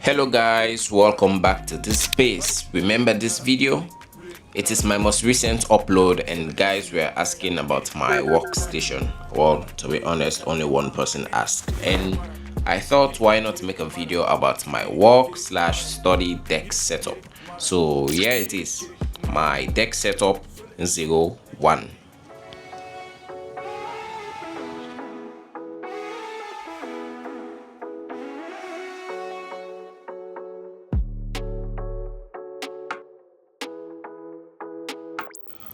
Hello guys, welcome back to this space. Remember this video? It is my most recent upload and guys were asking about my workstation. Well, to be honest, only one person asked and I thought why not make a video about my work/study desk setup. So here it is, my desk setup 01.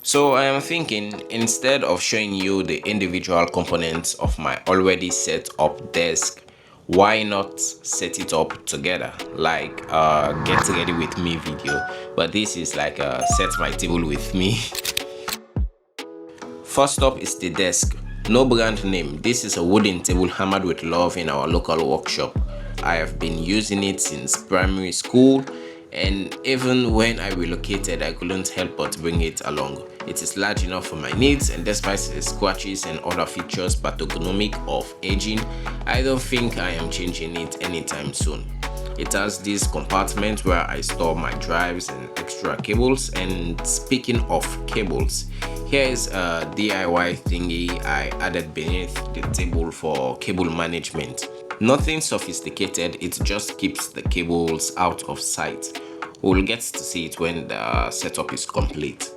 So I am thinking, instead of showing you the individual components of my already set up desk, why not set it up together, like get ready with me video, but this is like a set my table with me. First up is the desk. No brand name, this is a wooden table hammered with love in our local workshop. I have been using it since primary school, and even when I relocated I couldn't help but bring it along. It is large enough for my needs, and despite the scratches and other features pathognomic of aging, I don't think I am changing it anytime soon. It has this compartment where I store my drives and extra cables, and speaking of cables, here is a DIY thingy I added beneath the table for cable management. Nothing sophisticated, it just keeps the cables out of sight. We'll get to see it when the setup is complete.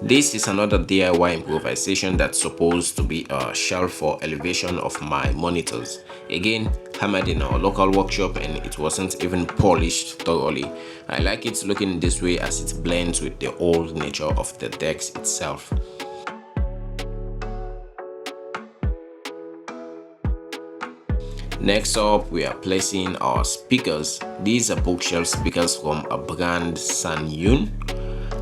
This is another DIY improvisation that's supposed to be a shelf for elevation of my monitors. Again, hammered in our local workshop, and it wasn't even polished thoroughly. I like it looking this way as it blends with the old nature of the desk itself. Next up, we are placing our speakers. These are bookshelf speakers from a brand Sanyun.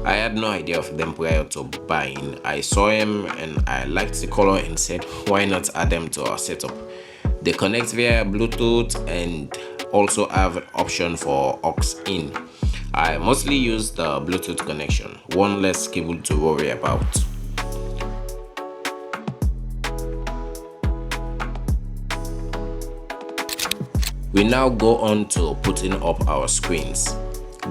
I had no idea of them prior to buying. I saw them and I liked the color and said, why not add them to our setup? They connect via Bluetooth and also have an option for aux in. I mostly use the Bluetooth connection, one less cable to worry about. We now go on to putting up our screens.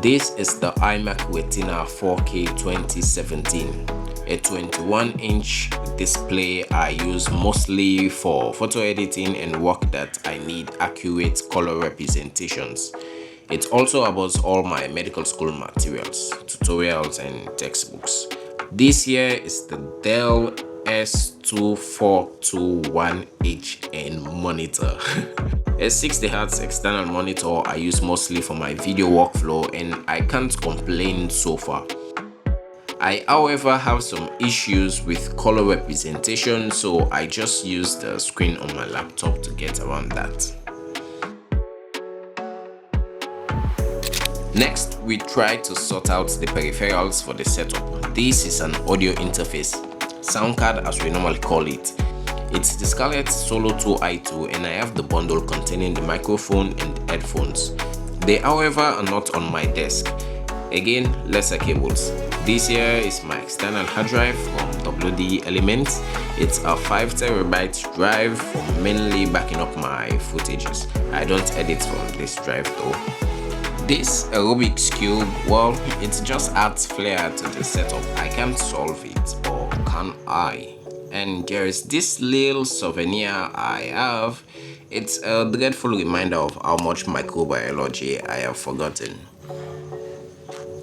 This is the iMac Retina 4K 2017, a 21-inch display I use mostly for photo editing and work that I need accurate color representations. It also has all my medical school materials, tutorials and textbooks. This here is the Dell S2421HN monitor. A 60Hz external monitor I use mostly for my video workflow, and I can't complain so far. I however have some issues with color representation, so I just use the screen on my laptop to get around that. Next, we try to sort out the peripherals for the setup. This is an audio interface, sound card as we normally call it. It's the Scarlett Solo 2i2, and I have the bundle containing the microphone and headphones. They however are not on my desk. Again, lesser cables. This here is my external hard drive from WD Elements. It's a 5TB drive for mainly backing up my footages. I don't edit from this drive though. This Rubik's Cube, well, it just adds flair to the setup. I can't solve it, or can I? And there is this little souvenir I have. It's a dreadful reminder of how much microbiology I have forgotten.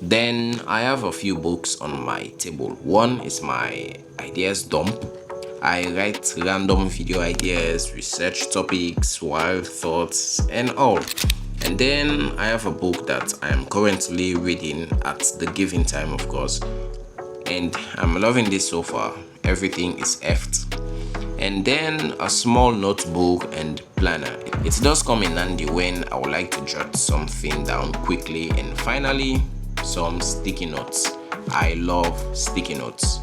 Then I have a few books on my table. One is my ideas dump. I write random video ideas, research topics, wild thoughts and all. And then I have a book that I am currently reading at the given time, of course. And I'm loving this so far. Everything is effed. And then a small notebook and planner. It does come in handy when I would like to jot something down quickly. And finally, some sticky notes. I love sticky notes.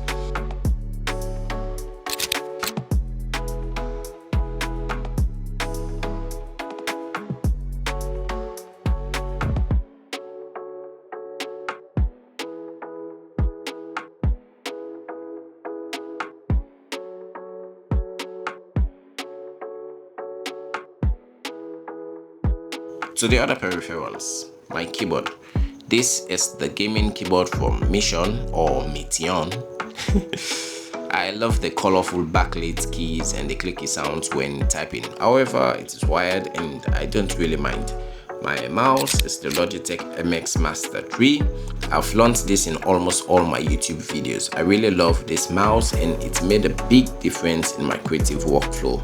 To the other peripherals, my keyboard. This is the gaming keyboard from Mission or Mission. I love the colorful backlit keys and the clicky sounds when typing. However, it is wired and I don't really mind. My mouse is the Logitech MX Master 3. I've launched this in almost all my YouTube videos. I really love this mouse and it made a big difference in my creative workflow.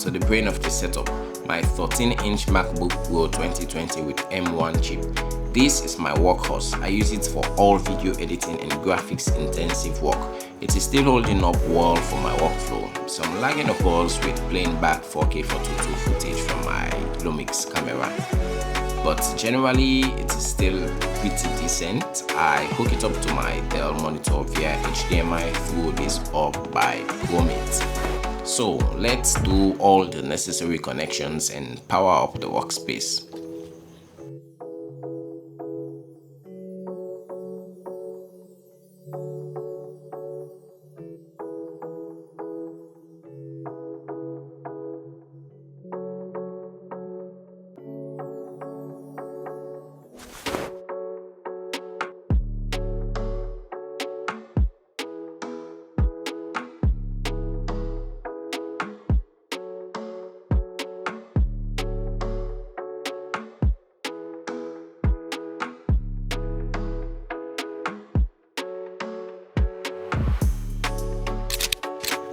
To the brain of the setup, my 13-inch MacBook Pro 2020 with M1 chip. This is my workhorse. I use it for all video editing and graphics intensive work. It is still holding up well for my workflow. Some lagging of course with playing back 4K 422 footage from my Lumix camera. But generally it is still pretty decent. I hook it up to my Dell monitor via HDMI through this up by Chromate. So let's do all the necessary connections and power up the workspace.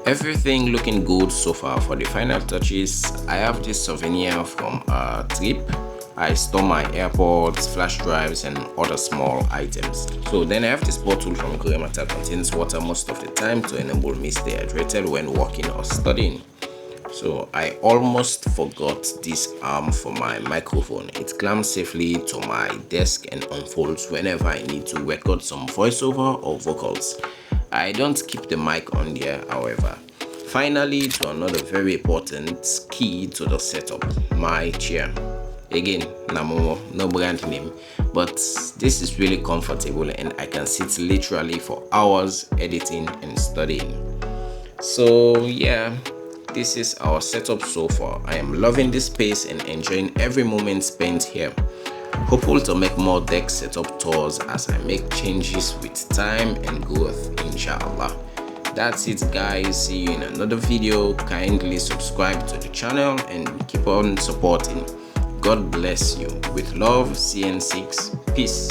Everything looking good so far. For the final touches, I have this souvenir from a trip. I store my AirPods, flash drives and other small items. So then I have this bottle from Korea that contains water most of the time to enable me stay hydrated when working or studying. So I almost forgot this arm for my microphone. It clamps safely to my desk and unfolds whenever I need to record some voiceover or vocals. I don't keep the mic on there, however. Finally, to another very important key to the setup, my chair. Again, no brand name, but this is really comfortable and I can sit literally for hours editing and studying. So yeah, this is our setup so far. I am loving this space and enjoying every moment spent here. Hopeful to make more deck setup tours as I make changes with time and growth, inshallah. That's it guys, see you in another video. Kindly subscribe to the channel and keep on supporting. God bless you. With love, CN6. Peace.